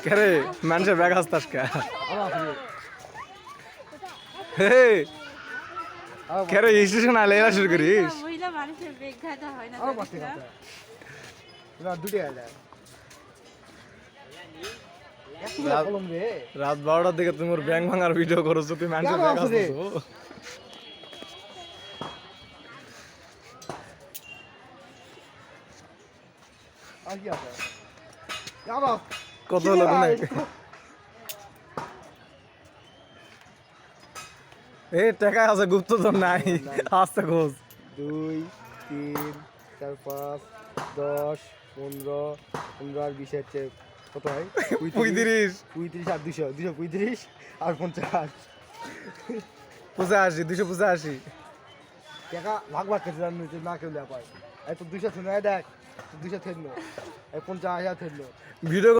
কেরে মানুষের ব্যাগ আসতাস কে হে কেরে স্টেশন আলে এরা শুরু করিস মহিলা মানুষের বেগ ঘাটা হয় না দুটি রাত 12টার দিকে তুমি ব্যাংক ভাঙার ভিডিও করছো তুই মানুষের ব্যাগ আসতেছো কত লোক এই টাকা আছে গুপ্তধন নাই আসতে খোঁজ 2 3 4 5 10 15 15 আর 20 হচ্ছে কত হয় 35 35 আর 200 235 আর 50 85 285 টাকা ভাগ ভাগ করতে জানি না কেউ লে পায় এই তো 200 শুনে দেখ 200 থেন এই 50 হাজার থেন ভিডিও